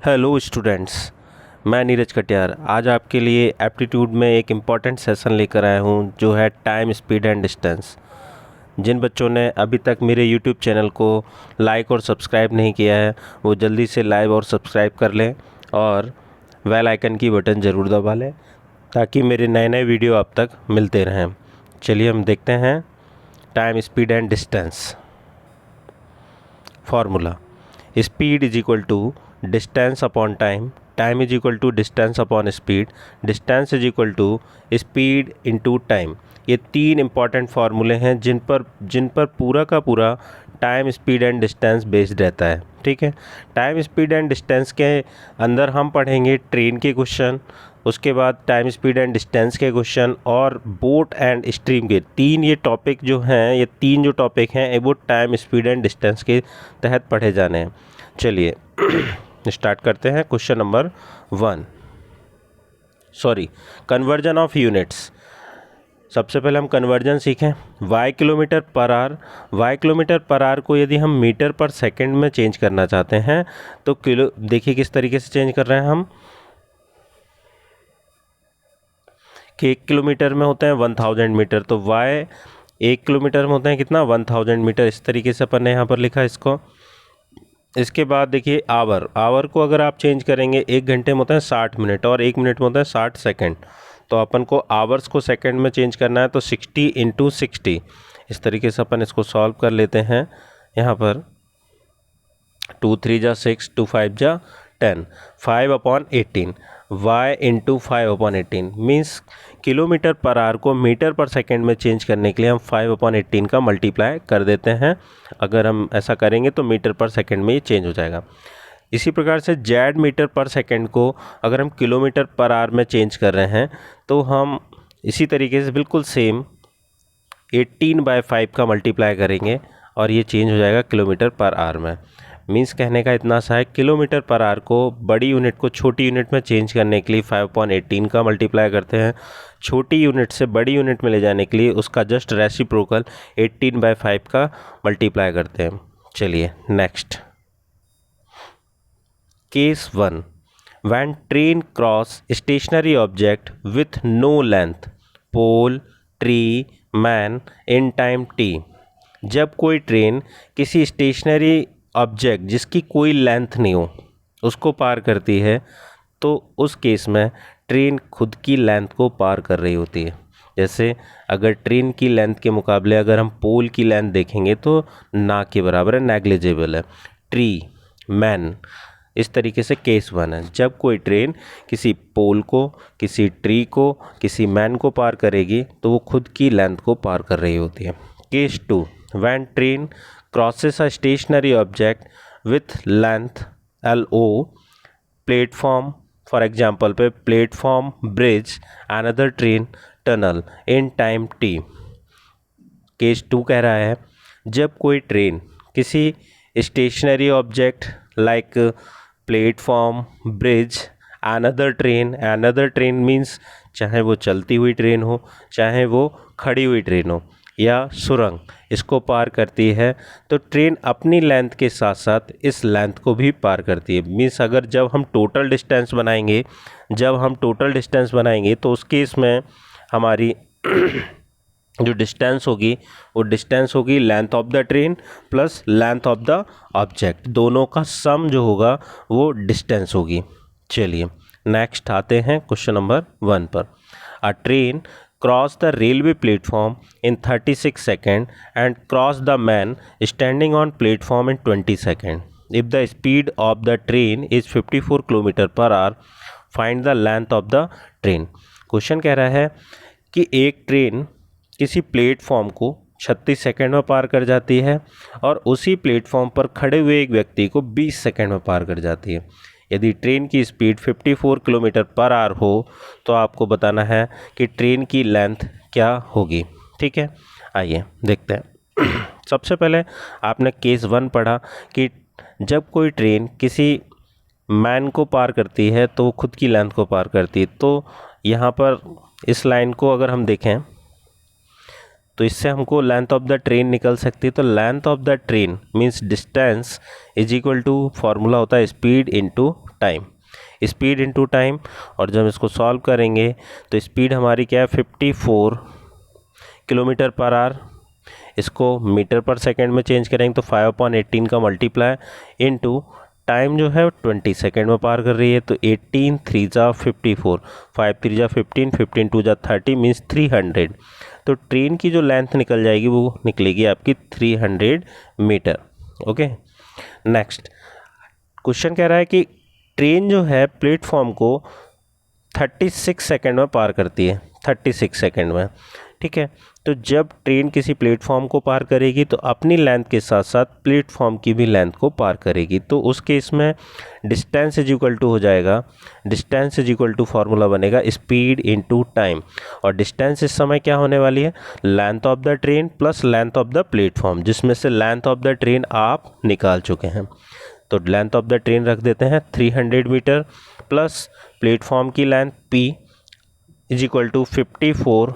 Hello students, मैं नीरज कटियार आज आपके लिए एप्टीट्यूड में एक इम्पॉर्टेंट सेशन लेकर आया हूँ जो है टाइम, स्पीड एंड डिस्टेंस। जिन बच्चों ने अभी तक मेरे यूट्यूब चैनल को लाइक और सब्सक्राइब नहीं किया है वो जल्दी से लाइक और सब्सक्राइब कर लें और बेल आइकन की बटन ज़रूर दबा लें ताकि मेरे नए नए वीडियो आप तक मिलते रहें। चलिए हम देखते हैं time, speed and distance. Formula: speed is equal to distance upon time, time is equal to distance upon speed, distance is equal to speed into time. ये तीन इंपॉर्टेंट फार्मूले हैं जिन पर पूरा का पूरा time, speed and distance based रहता है। ठीक है, टाइम, स्पीड एंड डिस्टेंस के अंदर हम पढ़ेंगे ट्रेन के क्वेश्चन, उसके बाद टाइम, स्पीड एंड डिस्टेंस के क्वेश्चन और बोट एंड स्ट्रीम के तीन ये टॉपिक जो हैं, ये तीन जो टॉपिक हैं वो टाइम, स्पीड एंड डिस्टेंस के तहत पढ़े जाने हैं। चलिए स्टार्ट करते हैं। Question number 1, conversion of units. सबसे पहले हम कन्वर्जन सीखें। y kilometre per our, y kilometre per our को यदि हम मीटर पर सेकंड में चेंज करना चाहते हैं तो किलो, देखिए किस तरीके से चेंज कर रहे हैं हम कि 1 किलोमीटर में होते हैं 1000 मीटर, तो y 1 किलोमीटर में होते हैं कितना 1000 मीटर। इस तरीके से अपन ने यहाँ पर लिखा इसको। इसके बाद देखिए आवर को अगर आप चेंज करेंगे 1 घंटे में होता है 60 मिनट और 1 मिनट में होता है 60 सेकंड, तो अपन को आवर्स को सेकंड में चेंज करना है तो 60 × 60। इस तरीके से अपन इसको सॉल्व कर लेते हैं। यहाँ पर 2 3 जा 6, 2 5 जा 10, 5/18 y × 5/18 means kilometre per our को मीटर पर सेकंड में चेंज करने के लिए हम 5/18 का मल्टीप्लाई कर देते हैं। अगर हम ऐसा करेंगे तो मीटर पर सेकंड में ये चेंज हो जाएगा। इसी प्रकार से जेड मीटर पर सेकंड को अगर हम किलोमीटर पर आवर में चेंज कर रहे हैं तो हम इसी तरीके से बिल्कुल सेम 18/5 का मल्टीप्लाई करेंगे और ये चेंज हो जाएगा किलोमीटर पर आवर में। मीन्स कहने का इतना सा है, किलोमीटर पर आवर को बड़ी यूनिट को छोटी यूनिट में चेंज करने के लिए 5/18 का मल्टीप्लाई करते हैं, छोटी यूनिट से बड़ी यूनिट में ले जाने के लिए उसका जस्ट रेसिप्रोकल 18/5 का मल्टीप्लाई करते हैं। चलिए next, case 1, when train cross stationary object with no length, pole, tree, man in time t। जब कोई ट्रेन किसी स्टेशनरी ऑब्जेक्ट जिसकी कोई लेंथ नहीं हो उसको पार करती है तो उस केस में ट्रेन खुद की लेंथ को पार कर रही होती है। जैसे अगर ट्रेन की लेंथ के मुकाबले अगर हम पोल की लेंथ देखेंगे तो ना के बराबर है, नेग्लिजिबल है। ट्री, मैन, इस तरीके से केस 1 है। जब कोई ट्रेन किसी पोल को, किसी ट्री को, किसी मैन को पार करेगी तो वो खुद की लेंथ को पार कर रही होती है। Case 2, when train crosses a stationary object with length LO, platform for example पे platform, bridge, another train, tunnel in time t। Case 2 कह रहा है जब कोई ट्रेन किसी stationary object like platform, bridge, another train means चाहे वो चलती हुई ट्रेन हो, चाहे वो खड़ी हुई ट्रेन हो या सुरंग, इसको पार करती है तो ट्रेन अपनी लेंथ के साथ साथ इस लेंथ को भी पार करती है। मीन्स अगर जब हम टोटल डिस्टेंस बनाएंगे तो उस केस में हमारी जो डिस्टेंस होगी वो डिस्टेंस होगी length of the train plus length of the object, दोनों का सम जो होगा वो डिस्टेंस होगी। चलिए नेक्स्ट आते हैं क्वेश्चन नंबर 1 पर। अ train cross the railway platform in 36 seconds and cross the man standing on platform in 20 seconds. If the speed of the train is 54 km per hour, find the length of the train. Question कह रहा है कि एक train किसी platform को 36 second में पार कर जाती है और उसी प्लेटफॉर्म पर खड़े हुए एक व्यक्ति को 20 सेकंड में पार कर जाती है। यदि ट्रेन की स्पीड 54 किलोमीटर पर आवर हो तो आपको बताना है कि ट्रेन की लेंथ क्या होगी। ठीक है, आइए देखते हैं। सबसे पहले आपने केस 1 पढ़ा कि जब कोई ट्रेन किसी मैन को पार करती है तो वो खुद की लेंथ को पार करती है। तो यहाँ पर इस लाइन को अगर हम देखें तो इससे हमको लेंथ ऑफ द ट्रेन निकल सकती है। तो length of the train means distance is equal to, formula होता है speed into time, speed into time. और जब इसको सॉल्व करेंगे तो स्पीड हमारी क्या है 54 किलोमीटर पर आवर, इसको मीटर पर सेकंड में चेंज करेंगे तो 5/18 का मल्टीप्लाई इनटू टाइम जो है 20 सेकंड में पार कर रही है, तो 18 3 जा 54, 5 3 जा 15, 15 2 जा 30 मीन्स 300। तो ट्रेन की जो लेंथ निकल जाएगी वो निकलेगी आपकी 300 मीटर। ओके, नेक्स्ट क्वेश्चन कह रहा है कि ट्रेन जो है प्लेटफॉर्म को 36 सेकंड में पार करती है, 36 सेकंड में। ठीक है, तो जब ट्रेन किसी प्लेटफॉर्म को पार करेगी तो अपनी लेंथ के साथ साथ प्लेटफॉर्म की भी लेंथ को पार करेगी, तो उस केस में डिस्टेंस इज इक्वल टू हो जाएगा, distance is equal to formula बनेगा स्पीड इनटू टाइम। और डिस्टेंस इस समय क्या होने वाली है, length of the train plus length of the platform, जिसमें से लेंथ ऑफ द ट्रेन आप निकाल चुके हैं। तो लेंथ ऑफ द ट्रेन रख देते हैं 300 मीटर प्लस प्लेटफॉर्म की length p is equal to 54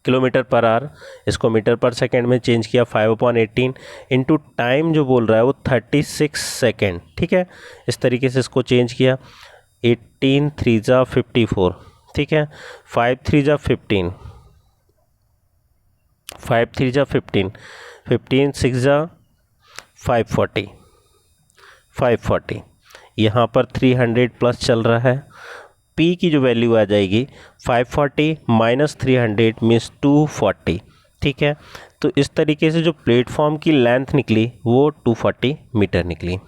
kilometre per hour, इसको मीटर पर सेकंड में चेंज किया 5/18 इंटू टाइम जो बोल रहा है वो 36 सेकंड। ठीक है, इस तरीके से इसको चेंज किया, 18 3 जा 54, ठीक है, 5 3 जा 15, 5 3 जा 15, 15 6 जा 540, 540, यहाँ पर 300 प्लस चल रहा है, P की जो वैल्यू आ जाएगी 540 माइनस 300 मीन्स 240। ठीक है, तो इस तरीके से जो प्लेटफॉर्म की लेंथ निकली वो 240 मीटर निकली।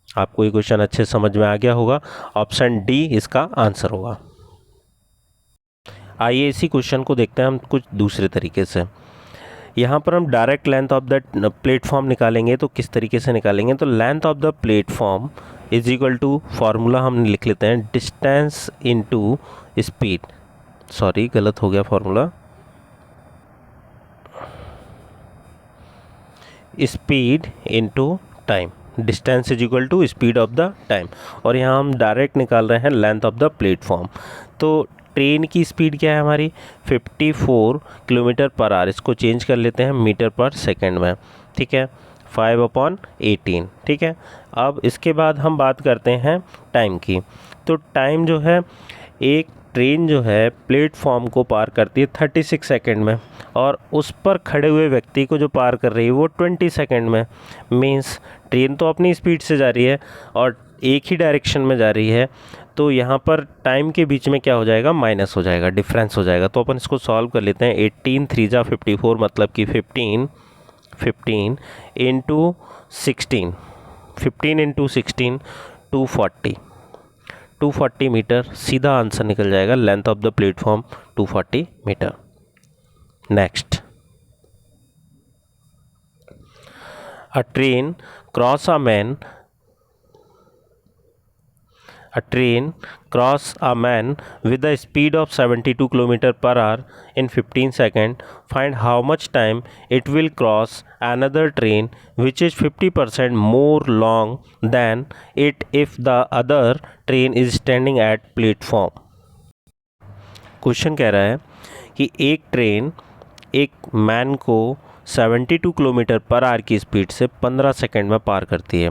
आपको ये क्वेश्चन अच्छे समझ में आ गया होगा, ऑप्शन डी इसका आंसर होगा। आइए इसी क्वेश्चन को देखते हैं हम कुछ दूसरे तरीके से। यहाँ पर हम direct length of the platform निकालेंगे, तो किस तरीके से निकालेंगे, तो length of the platform is equal to formula हम लिख लेते हैं डिस्टेंस इनटू स्पीड, सॉरी गलत हो गया formula, speed into time, distance is equal to speed of the time. और यहाँ हम डायरेक्ट निकाल रहे हैं लेंथ ऑफ द प्लेटफॉर्म। तो ट्रेन की स्पीड क्या है हमारी 54 किलोमीटर पर आवर, इसको चेंज कर लेते हैं मीटर पर सेकंड में। ठीक है, 5/18। ठीक है, अब इसके बाद हम बात करते हैं टाइम की। तो टाइम जो है, एक ट्रेन जो है प्लेटफॉर्म को पार करती है 36 सेकंड में, और उस पर खड़े हुए व्यक्ति को जो पार कर रही है वो 20 सेकंड में। मीन्स ट्रेन तो अपनी स्पीड से जा रही है और एक ही डायरेक्शन में जा रही है, तो यहाँ पर टाइम के बीच में क्या हो जाएगा, माइनस हो जाएगा, डिफरेंस हो जाएगा। तो अपन इसको सॉल्व कर लेते हैं, 18 3 जा 54 मतलब कि 15 इंटू 16, 15 इंटू 16 240 मीटर, सीधा आंसर निकल जाएगा, length of the platform 240 metre. Next, a train cross a man with a speed of 72 km per hour in 15 seconds. Find how much time it will cross another train which is 50% more long than it if the other train is standing at platform. Question कह रहा है कि एक train एक man को 72 kilometre per our की speed से 15 second में पार करती है।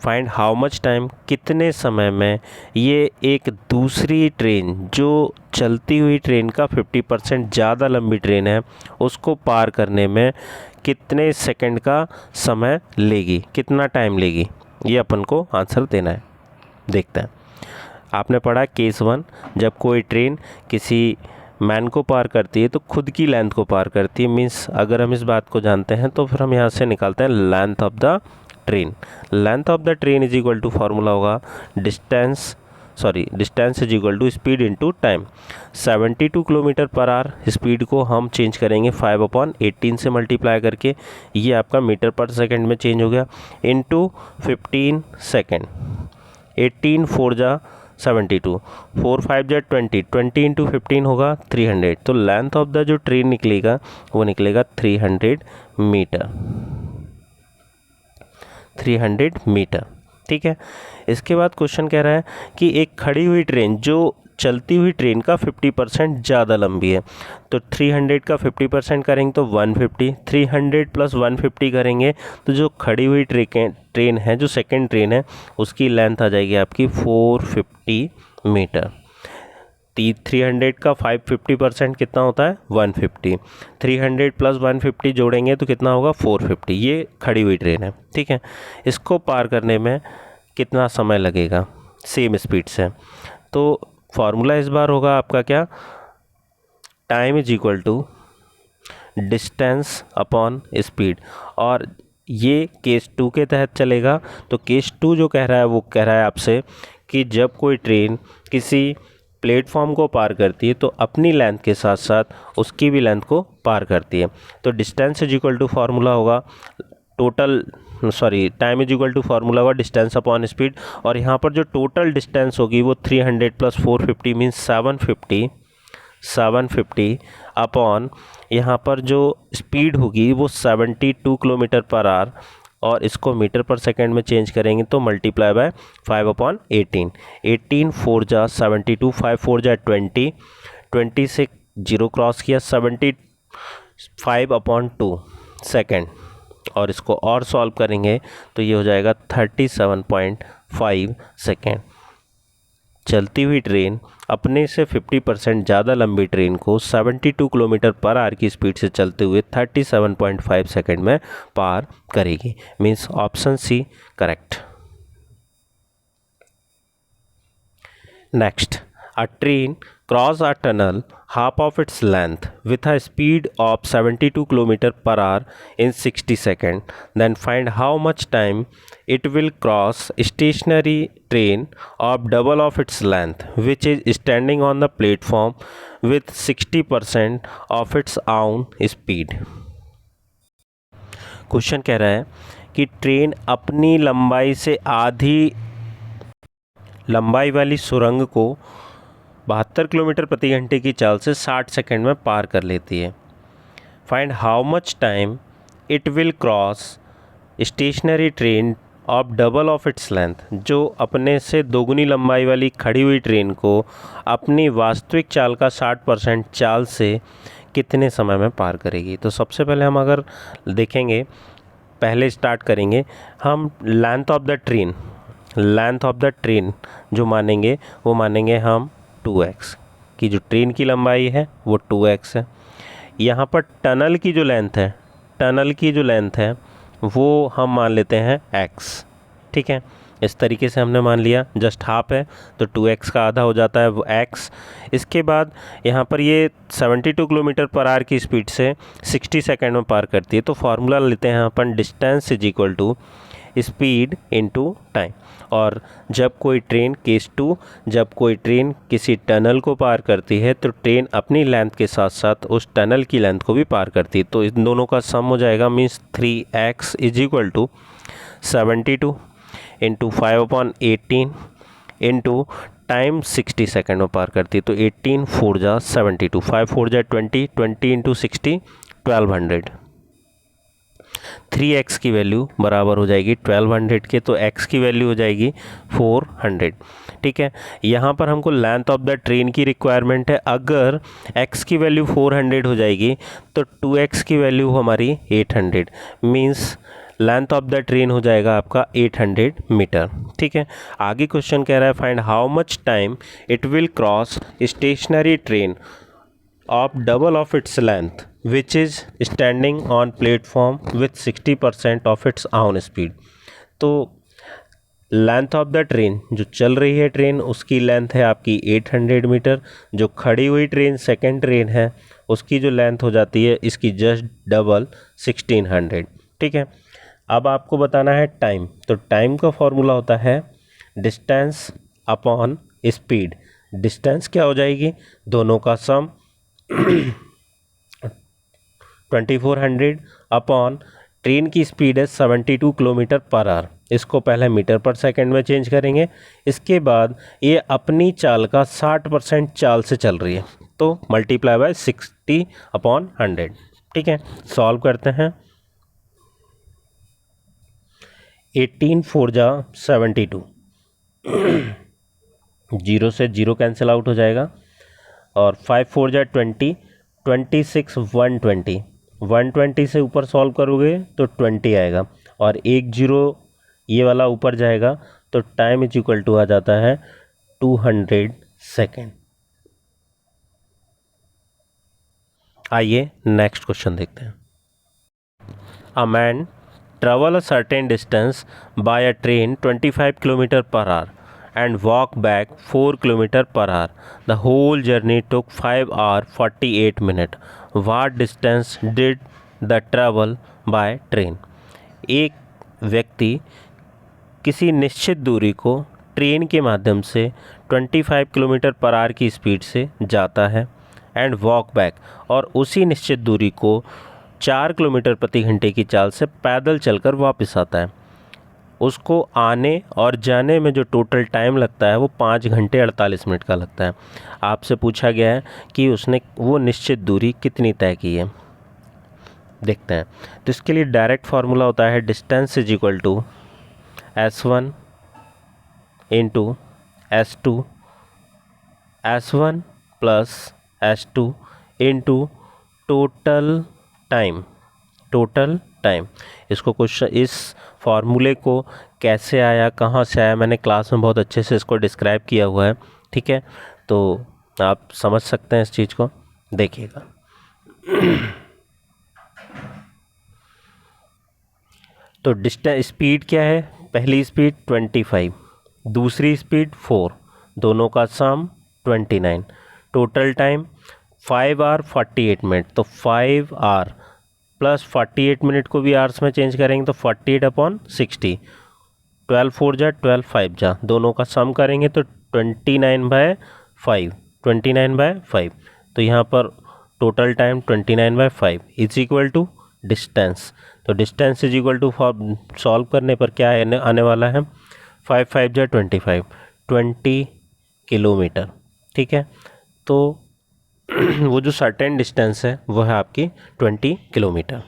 फाइंड हाउ मच टाइम, कितने समय में ये एक दूसरी ट्रेन जो चलती हुई ट्रेन का 50% ज़्यादा लंबी ट्रेन है उसको पार करने में कितने सेकंड का समय लेगी, कितना टाइम लेगी, ये अपन को आंसर देना है। देखते हैं, आपने पढ़ा केस 1, जब कोई ट्रेन किसी मैन को पार करती है तो खुद की लेंथ को पार करती है। मीन्स अगर हम इस बात को जानते हैं तो फिर हम यहाँ से निकालते हैं length of the train. Length of the train is equal to formula होगा distance is equal to speed into time. 72 kilometre per hour speed को हम चेंज करेंगे 5/18 से मल्टीप्लाई करके, ये आपका मीटर पर सेकंड में चेंज हो गया, इनटू 15 सेकंड, 18 4 जा 72, 4 5 जा 20 इंटू 15 होगा 300। तो लेंथ ऑफ द जो ट्रेन निकलेगा वो निकलेगा 300 मीटर, 300 मीटर। ठीक है, इसके बाद क्वेश्चन कह रहा है कि एक खड़ी हुई ट्रेन जो चलती हुई ट्रेन का 50% ज़्यादा लंबी है। तो 300 का 50% करेंगे तो 150, 300 प्लस 150 करेंगे तो जो खड़ी हुई ट्रेन है, जो सेकंड ट्रेन है, उसकी लेंथ आ जाएगी आपकी 450 मीटर। 300 का 550% कितना होता है 150, 300 प्लस 150 जोड़ेंगे तो कितना होगा 450। ये खड़ी हुई ट्रेन है, ठीक है। इसको पार करने में कितना समय लगेगा सेम स्पीड से? तो फॉर्मूला इस बार होगा आपका क्या, time is equal to distance upon speed. और ये केस 2 के तहत चलेगा। तो केस 2 जो कह रहा है वो कह रहा है आपसे कि जब कोई ट्रेन किसी प्लेटफॉर्म को पार करती है तो अपनी लेंथ के साथ साथ उसकी भी लेंथ को पार करती है। तो distance is equal to formula होगा time is equal to formula होगा डिस्टेंस अपॉन स्पीड। और यहाँ पर जो टोटल डिस्टेंस होगी वो 300 प्लस 450 मीन्स 750 अपॉन यहाँ पर जो स्पीड होगी वो 72 किलोमीटर पर आवर, और इसको मीटर पर सेकंड में चेंज करेंगे तो मल्टीप्लाई बाय 5/18। 18 4 जा 72, 5 4 जा 20, 20 से 0 क्रॉस किया, 75/2 सेकेंड। और इसको और सॉल्व करेंगे तो ये हो जाएगा 37.5 सेकेंड। चलती हुई ट्रेन अपने से 50% ज़्यादा लंबी ट्रेन को 72 किलोमीटर पर आवर की स्पीड से चलते हुए 37.5 सेकेंड में पार करेगी। Means option C correct. Next, a train cross a tunnel half of its length with a speed of 72 km per hour in 60 seconds. Then find how much time it will cross stationary train of double of its length which is standing on the platform with 60% of its own speed. Question कह रहा है कि train अपनी लंबाई से आधी लंबाई वाली सुरंग को 72 किलोमीटर प्रति घंटे की चाल से 60 सेकंड में पार कर लेती है। Find how much time it will cross stationary train of double of its length, जो अपने से दोगुनी लंबाई वाली खड़ी हुई ट्रेन को अपनी वास्तविक चाल का 60% चाल से कितने समय में पार करेगी। तो सबसे पहले हम अगर देखेंगे, पहले स्टार्ट करेंगे हम लेंथ ऑफ द ट्रेन जो मानेंगे वो मानेंगे हम 2x की, जो ट्रेन की लंबाई है वो 2x है। यहाँ पर टनल की जो लेंथ है वो हम मान लेते हैं x, ठीक है। इस तरीके से हमने मान लिया, जस्ट हाफ है तो 2x का आधा हो जाता है वो x। इसके बाद यहाँ पर ये 72 किलोमीटर पर आवर की स्पीड से 60 सेकंड में पार करती है। तो फार्मूला लेते हैं अपन, distance is equal to speed into time. और जब कोई ट्रेन केस 2, जब कोई ट्रेन किसी टनल को पार करती है तो ट्रेन अपनी लेंथ के साथ साथ उस टनल की लेंथ को भी पार करती है। तो इन दोनों का सम हो जाएगा, means 3x is equal to 72 into 5/18 into time 60 second में पार करती है। तो 18 4 जा 72, 5 4 जा 20, 20 इंटू 60 1200। 3x की वैल्यू बराबर हो जाएगी 1200 के, तो x की वैल्यू हो जाएगी 400, ठीक है। यहाँ पर हमको लेंथ ऑफ द ट्रेन की रिक्वायरमेंट है। अगर x की वैल्यू 400 हो जाएगी तो 2x की वैल्यू हमारी 800, means length of the train हो जाएगा आपका 800 मीटर, ठीक है। आगे क्वेश्चन कह रहा है find how much time it will cross stationary train of double of its length which is standing on platform with 60% of its own speed। तो लेंथ ऑफ द ट्रेन, जो चल रही है ट्रेन, उसकी लेंथ है आपकी 800 मीटर। जो खड़ी हुई ट्रेन सेकंड ट्रेन है उसकी जो लेंथ हो जाती है इसकी जस्ट डबल 1600, ठीक है। अब आपको बताना है टाइम। तो टाइम का फॉर्मूला होता है डिस्टेंस अपॉन स्पीड। डिस्टेंस क्या हो जाएगी, दोनों का सम 2400 अपॉन ट्रेन की स्पीड है 72 किलोमीटर पर आवर। इसको पहले मीटर पर सेकंड में चेंज करेंगे। इसके बाद ये अपनी चाल का 60% चाल से चल रही है तो मल्टीप्लाई बाय 60/100, ठीक है। सॉल्व करते हैं। 18 4 जा 72 जीरो से जीरो कैंसिल आउट हो जाएगा और 5 4 जा 20, 26 120, 120 से ऊपर सॉल्व करोगे तो 20 आएगा और एक जीरो ये वाला ऊपर जाएगा तो टाइम इज इक्वल टू आ जाता है 200 सेकेंड। आइए नेक्स्ट क्वेश्चन देखते हैं। A man travel a certain distance by a train 25 km per hour and walk back 4 km per hour. The whole journey took 5 hours 48 minutes. What distance did the travel by train? एक व्यक्ति किसी निश्चित दूरी को train के माध्यम से 25 kilometre per our की स्पीड से जाता है एंड वॉक बैक, और उसी निश्चित दूरी को 4 किलोमीटर प्रति घंटे की चाल से पैदल चलकर वापस आता है। उसको आने और जाने में जो टोटल टाइम लगता है वो 5 घंटे 48 मिनट का लगता है। आपसे पूछा गया है कि उसने वो निश्चित दूरी कितनी तय की है। देखते हैं। तो इसके लिए डायरेक्ट फार्मूला होता है distance is equal to S1 into S2, S1 plus S2 into total time. इसको क्वेश्चन, इस फार्मूले को कैसे आया, कहाँ से आया, मैंने क्लास में बहुत अच्छे से इसको डिस्क्राइब किया हुआ है, ठीक है, तो आप समझ सकते हैं इस चीज़ को, देखिएगा। तो डिस्टेंस स्पीड क्या है, पहली स्पीड 25, दूसरी स्पीड 4, दोनों का सम 29, टोटल टाइम 5 आवर 48 मिनट। तो 5 आवर प्लस 48 मिनट को भी आवर्स में चेंज करेंगे तो 48/60, 12 4 जा 12 5 जा, दोनों का सम करेंगे तो 29/5, तो यहाँ पर total time 29/5 is equal to distance. तो distance is equal to solve करने पर क्या आने वाला है, 5 5 जा 25, 20 किलोमीटर, ठीक है। तो वो जो सर्टेन डिस्टेंस है वो है आपकी 20 किलोमीटर।